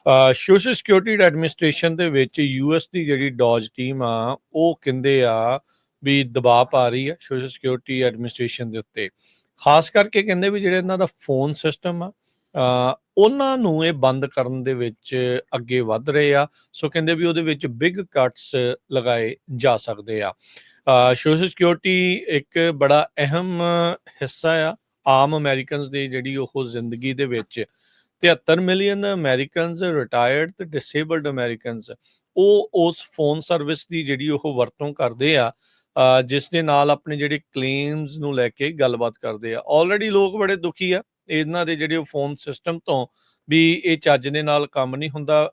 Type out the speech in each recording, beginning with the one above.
Social security administration ਦੇ ਵਿੱਚ US ਦੀ ਜਿਹੜੀ ਡੋਜ ਟੀਮ ਆ ਉਹ ਕਹਿੰਦੇ ਆ ਵੀ ਦਬਾਅ ਪਾ ਰਹੀ ਆ ਸੋਸ਼ਲ ਸਿਕਿਉਰਿਟੀ ਐਡਮਿਨਿਸਟ੍ਰੇਸ਼ਨ ਦੇ ਉੱਤੇ। ਖਾਸ ਕਰਕੇ ਕਹਿੰਦੇ ਵੀ ਜਿਹੜੇ ਇਹਨਾਂ ਦਾ ਫੋਨ ਸਿਸਟਮ ਆ ਉਹਨਾਂ ਨੂੰ ਇਹ ਬੰਦ ਕਰਨ ਦੇ ਵਿੱਚ ਅੱਗੇ ਵੱਧ ਰਹੇ ਆ। ਸੋ ਕਹਿੰਦੇ ਵੀ ਉਹਦੇ ਵਿੱਚ ਬਿਗ ਕੱਟਸ ਲਗਾਏ ਜਾ ਸਕਦੇ ਆ। ਸੋਸ਼ਲ ਸਿਕਿਉਰਿਟੀ ਇੱਕ ਬੜਾ ਅਹਿਮ ਹਿੱਸਾ ਆ ਆਮ ਅਮਰੀਕਨਸ ਦੀ ਜਿਹੜੀ ਉਹ ਜ਼ਿੰਦਗੀ ਦੇ ਵਿੱਚ। 73 ਮਿਲੀਅਨ ਅਮਰੀਕਨਸ ਰਿਟਾਇਰਡ ਤੇ ਡਿਸੇਬਲਡ ਅਮਰੀਕਨਸ ਉਹ ਉਸ ਫੋਨ ਸਰਵਿਸ ਦੀ ਜਿਹੜੀ ਉਹ ਵਰਤੋਂ ਕਰਦੇ ਆ, ਜਿਸ ਦੇ ਨਾਲ ਆਪਣੇ ਜਿਹੜੇ ਕਲੇਮਸ ਨੂੰ ਲੈ ਕੇ ਗੱਲਬਾਤ ਕਰਦੇ ਆ। ਆਲਰੇਡੀ ਲੋਕ ਬੜੇ ਦੁਖੀ ਆ ਇਹਨਾਂ ਦੇ ਜਿਹੜੇ ਫੋਨ ਸਿਸਟਮ ਤੋਂ ਵੀ ਇਹ ਚੱਜ ਦੇ ਨਾਲ ਕੰਮ ਨਹੀਂ ਹੁੰਦਾ।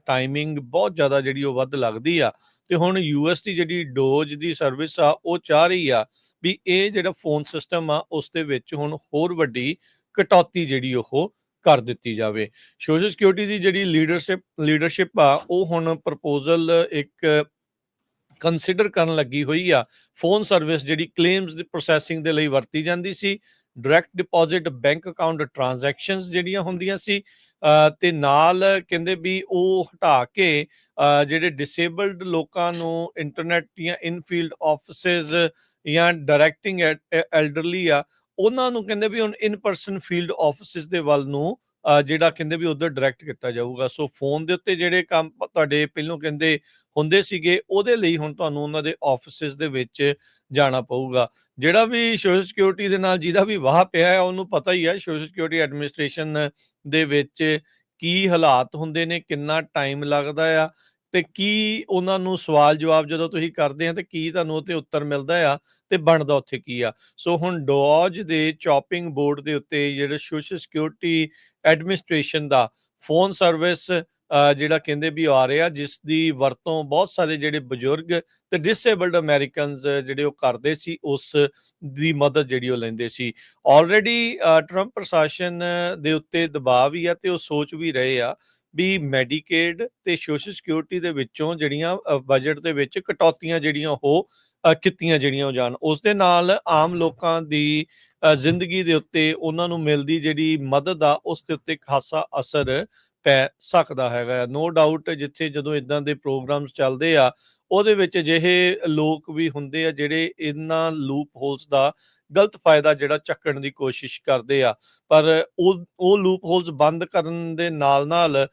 ਟਾਈਮਿੰਗ ਬਹੁਤ ਜ਼ਿਆਦਾ ਜਿਹੜੀ ਉਹ ਵੱਧ ਲੱਗਦੀ ਆ ਤੇ ਹੁਣ ਯੂਐਸ ਦੀ ਜਿਹੜੀ ਡੋਜ ਦੀ ਸਰਵਿਸ ਆ ਉਹ ਚਾਹ ਰਹੀ ਆ ਵੀ ਇਹ ਜਿਹੜਾ ਫੋਨ ਸਿਸਟਮ ਆ ਉਸ ਦੇ ਵਿੱਚ ਹੁਣ ਹੋਰ ਵੱਡੀ ਕਟੌਤੀ ਜਿਹੜੀ ਉਹ ਕਰ ਦਿੱਤੀ ਜਾਵੇ। ਸੋਸ਼ਲ ਸਿਕਿਉਰਿਟੀ ਦੀ ਜਿਹੜੀ ਲੀਡਰਸ਼ਿਪ ਆ ਉਹ ਹੁਣ ਪ੍ਰਪੋਜ਼ਲ ਇੱਕ ਕੰਸੀਡਰ ਕਰਨ ਲੱਗੀ ਹੋਈ ਆ। ਫੋਨ ਸਰਵਿਸ ਜਿਹੜੀ ਕਲੇਮਸ ਦੀ ਪ੍ਰੋਸੈਸਿੰਗ ਦੇ ਲਈ ਵਰਤੀ ਜਾਂਦੀ ਸੀ, direct deposit bank account transactions ਜਿਹੜੀਆਂ ਹੁੰਦੀਆਂ ਸੀ, ਤੇ ਨਾਲ ਕਹਿੰਦੇ ਵੀ ਉਹ ਹਟਾ ਕੇ ਜਿਹੜੇ ਡਿਸੇਬਲਡ ਲੋਕਾਂ ਨੂੰ ਇੰਟਰਨੈਟ ਜਾਂ ਇਨਫੀਲਡ ਆਫਿਸਿਸ ਜਾਂ ਡਾਇਰੈਕਟਿੰਗ ਐਲਡਰਲੀ ਆ ਉਹਨਾਂ ਨੂੰ ਕਹਿੰਦੇ ਵੀ ਹੁਣ ਇਨ ਪਰਸਨ ਫੀਲਡ ਆਫਿਸਿਸ ਦੇ ਵੱਲ ਨੂੰ ਜਿਹੜਾ ਕਹਿੰਦੇ ਵੀ ਉਧਰ ਡਾਇਰੈਕਟ ਕੀਤਾ ਜਾਊਗਾ। ਸੋ ਫੋਨ ਦੇ ਉੱਤੇ ਜਿਹੜੇ ਕੰਮ ਤੁਹਾਡੇ ਪਹਿਲੋਂ ਕਹਿੰਦੇ ਹੁੰਦੇ ਸੀਗੇ ਉਹਦੇ ਲਈ ਹੁਣ ਤੁਹਾਨੂੰ ਉਹਨਾਂ ਦੇ ਆਫਿਸਿਸ ਦੇ ਵਿੱਚ ਜਾਣਾ ਪਊਗਾ। ਜਿਹੜਾ ਵੀ ਸੋਸ਼ਲ ਸਿਕਿਉਰਿਟੀ ਦੇ ਨਾਲ ਜਿਹਦਾ ਵੀ ਵਾਹ ਪਿਆ ਹੈ ਉਹਨੂੰ ਪਤਾ ਹੀ ਹੈ ਸੋਸ਼ਲ ਸਿਕਿਉਰਿਟੀ ਐਡਮਿਨਿਸਟ੍ਰੇਸ਼ਨ ਦੇ ਵਿੱਚ ਕੀ ਹਾਲਾਤ ਹੁੰਦੇ ਨੇ, ਕਿੰਨਾ ਟਾਈਮ ਲੱਗਦਾ ਆ ਤੇ ਕੀ ਉਹਨਾਂ ਨੂੰ ਸਵਾਲ ਜਵਾਬ ਜਦੋਂ ਤੁਸੀਂ ਕਰਦੇ ਆ ਤੇ ਕੀ ਤੁਹਾਨੂੰ ਉੱਤੇ ਉੱਤਰ ਮਿਲਦਾ ਆ ਤੇ ਬਣਦਾ ਉੱਥੇ ਕੀ ਆ। ਸੋ ਹੁਣ ਡੋਜ ਦੇ ਚੌਪਿੰਗ ਬੋਰਡ ਦੇ ਉੱਤੇ ਜਿਹੜੇ ਸੋਸ਼ਲ ਸਿਕਿਉਰਿਟੀ ਐਡਮਿਨਿਸਟ੍ਰੇਸ਼ਨ ਦਾ ਫੋਨ ਸਰਵਿਸ ਜਿਹੜਾ ਕਹਿੰਦੇ ਵੀ ਆ ਰਿਹਾ, ਜਿਸ ਦੀ ਵਰਤੋਂ ਬਹੁਤ ਸਾਰੇ ਜਿਹੜੇ ਬਜ਼ੁਰਗ ਤੇ ਡਿਸੇਬਲਡ ਅਮਰੀਕਨਸ ਜਿਹੜੇ ਉਹ ਕਰਦੇ ਸੀ, ਉਸ ਦੀ ਮਦਦ ਜਿਹੜੀ ਉਹ ਲੈਂਦੇ ਸੀ। ਆਲਰੇਡੀ ਟਰੰਪ ਪ੍ਰਸ਼ਾਸਨ ਦੇ ਉੱਤੇ ਦਬਾਅ ਵੀ ਆ ਤੇ ਉਹ ਸੋਚ ਵੀ ਰਹੇ ਆ ਵੀ ਮੈਡੀਕੇਡ ਤੇ ਸੋਸ਼ਲ ਸਿਕਿਉਰਿਟੀ ਦੇ ਵਿੱਚੋਂ ਜਿਹੜੀਆਂ ਬਜਟ ਦੇ ਵਿੱਚ ਕਟੌਤੀਆਂ ਜਿਹੜੀਆਂ ਉਹ ਕੀਤੀਆਂ ਜਿਹੜੀਆਂ ਉਹ ਜਾਣ। ਉਸ ਦੇ ਨਾਲ ਆਮ ਲੋਕਾਂ ਦੀ ਜ਼ਿੰਦਗੀ ਦੇ ਉੱਤੇ ਉਹਨਾਂ ਨੂੰ ਮਿਲਦੀ ਜਿਹੜੀ ਮਦਦ ਆ ਉਸ ਦੇ ਉੱਤੇ ਖਾਸਾ ਅਸਰ ਪੈ ਸਕਦਾ ਹੈਗਾ। ਨੋ ਡਾਊਟ ਜਿੱਥੇ ਜਦੋਂ ਇਦਾਂ ਦੇ ਪ੍ਰੋਗਰਾਮਸ ਚੱਲਦੇ ਆ ਉਹਦੇ ਵਿੱਚ ਅਜਿਹੇ ਲੋਕ ਵੀ ਹੁੰਦੇ ਆ ਜਿਹੜੇ ਇਹਨਾਂ ਲੂਪ ਹੋਲਸ ਦਾ ਗਲਤ ਫਾਇਦਾ ਜਿਹੜਾ ਚੱਕਣ ਦੀ ਕੋਸ਼ਿਸ਼ ਕਰਦੇ ਆ। ਪਰ ਉਹ ਲੂਪ ਹੋਲਸ ਬੰਦ ਕਰਨ ਦੇ ਨਾਲ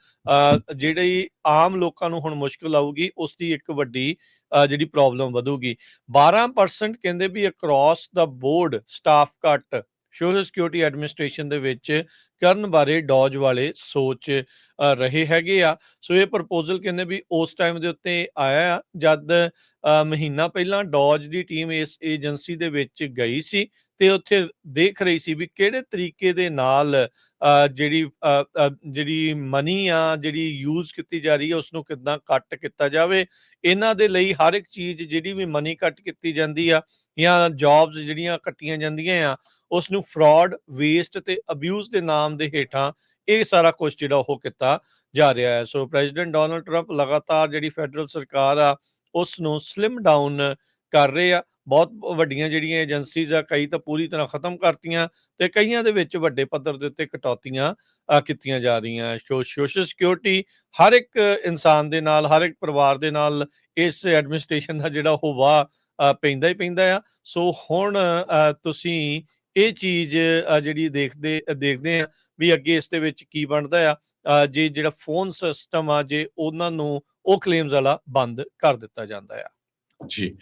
ਜਿਹੜੀ ਆਮ ਲੋਕਾਂ ਨੂੰ ਹੁਣ ਮੁਸ਼ਕਲ ਆਊਗੀ ਉਸ ਦੀ ਇੱਕ ਵੱਡੀ ਜਿਹੜੀ ਪ੍ਰੋਬਲਮ ਵਧੂਗੀ। 12% ਕਹਿੰਦੇ ਵੀ ਅਕ੍ਰੋਸ ਦਾ ਬੋਰਡ ਸਟਾਫ ਕੱਟ ਸੋਸ਼ਲ ਸਿਕਿਉਰਿਟੀ ਐਡਮਿਨਿਸਟ੍ਰੇਸ਼ਨ ਦੇ ਵਿੱਚ ਕਰਨ ਬਾਰੇ ਡੋਜ ਵਾਲੇ ਸੋਚ ਰਹੇ ਹੈਗੇ ਆ। ਸੋ ਇਹ ਪ੍ਰਪੋਜ਼ਲ ਕਹਿੰਦੇ ਵੀ ਉਸ ਟਾਈਮ ਦੇ ਉੱਤੇ ਆਇਆ ਜਦ ਮਹੀਨਾ ਪਹਿਲਾਂ ਡੋਜ ਦੀ ਟੀਮ ਇਸ ਏਜੰਸੀ ਦੇ ਵਿੱਚ ਗਈ ਸੀ ਤੇ ਉੱਥੇ ਦੇਖ ਰਹੀ ਸੀ ਵੀ ਕਿਹੜੇ ਤਰੀਕੇ ਦੇ ਨਾਲ ਜਿਹੜੀ ਮਨੀ ਆ ਜਿਹੜੀ ਯੂਜ਼ ਕੀਤੀ ਜਾ ਰਹੀ ਹੈ ਉਸਨੂੰ ਕਿੱਦਾਂ ਕੱਟ ਕੀਤਾ ਜਾਵੇ। ਇਹਨਾਂ ਦੇ ਲਈ ਹਰ ਇੱਕ ਚੀਜ਼ ਜਿਹੜੀ ਵੀ ਮਨੀ ਕੱਟ ਕੀਤੀ ਜਾਂਦੀ ਆ ਜਾਂ ਜੌਬਸ ਜਿਹੜੀਆਂ ਕੱਟੀਆਂ ਜਾਂਦੀਆਂ ਆ ਉਸ ਨੂੰ ਫਰਾਡ, ਵੇਸਟ ਤੇ ਅਬਿਊਜ਼ ਦੇ ਨਾਮ ਦੇ ਹੇਠਾਂ ਇਹ ਸਾਰਾ ਕੁਝ ਜਿਹੜਾ ਉਹ ਕੀਤਾ ਜਾ ਰਿਹਾ ਹੈ। ਸੋ ਪ੍ਰੈਜ਼ੀਡੈਂਟ ਡੋਨਲਡ ਟਰੰਪ ਲਗਾਤਾਰ ਜਿਹੜੀ ਫੈਡਰਲ ਸਰਕਾਰ ਆ ਉਸ ਨੂੰ ਸਲਿਮ ਡਾਊਨ ਕਰ ਰਹੇ ਆ। ਬਹੁਤ ਵੱਡੀਆਂ ਜਿਹੜੀਆਂ ਏਜੰਸੀਜ਼ ਆ ਕਈ ਤਾਂ ਪੂਰੀ ਤਰ੍ਹਾਂ ਖਤਮ ਕਰਤੀਆਂ ਤੇ ਕਈਆਂ ਦੇ ਵਿੱਚ ਵੱਡੇ ਪੱਧਰ ਦੇ ਉੱਤੇ ਕਟੌਤੀਆਂ ਕੀਤੀਆਂ ਜਾ ਰਹੀਆਂ। ਸੋਸ਼ਲ ਸਿਕਿਉਰਿਟੀ ਹਰ ਇੱਕ ਇਨਸਾਨ ਦੇ ਨਾਲ, ਹਰ ਇੱਕ ਪਰਿਵਾਰ ਦੇ ਨਾਲ ਇਸ ਐਡਮਿਨਿਸਟ੍ਰੇਸ਼ਨ ਦਾ ਜਿਹੜਾ ਉਹ ਵਾਹ ਪੈਂਦਾ ਹੀ ਪੈਂਦਾ ਆ। ਸੋ ਹੁਣ ਤੁਸੀਂ ਇਹ ਚੀਜ਼ ਜਿਹੜੀ ਦੇਖਦੇ ਆ ਵੀ ਅੱਗੇ ਇਸ ਦੇ ਵਿੱਚ ਕੀ ਬਣਦਾ ਆ ਜੇ ਜਿਹੜਾ ਫੋਨ ਸਿਸਟਮ ਆ ਜੇ ਉਹਨਾਂ ਨੂੰ ਉਹ ਕਲੇਮਸ ਵਾਲਾ ਬੰਦ ਕਰ ਦਿੱਤਾ ਜਾਂਦਾ ਆ। ਜੀ